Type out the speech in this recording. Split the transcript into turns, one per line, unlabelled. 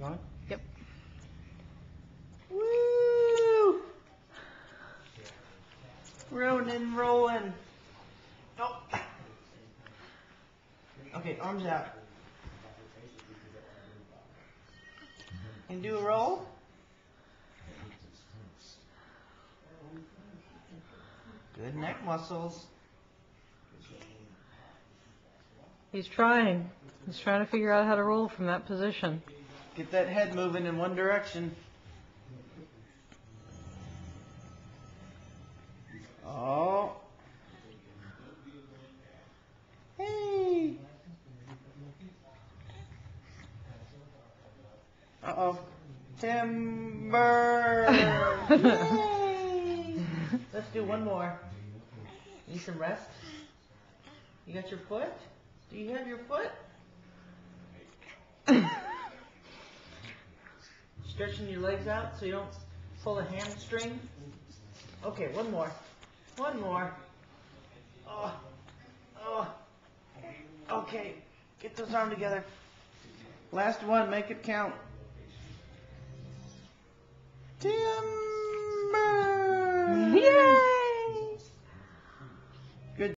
You on?
Yep.
Woo! Rolling, rolling. Oh. Okay, arms out. Can you do a roll? Good neck muscles.
He's trying. He's trying to figure out how to roll from that position.
Get that head moving in one direction. Oh. Hey. Uh-oh. Timber. Yay. Let's do one more. Need some rest? You got your foot? Do you have your foot? Stretching your legs out so you don't pull a hamstring. Okay, one more. One more. Oh. Oh. Okay. Get those arms together. Last one. Make it count. Tim.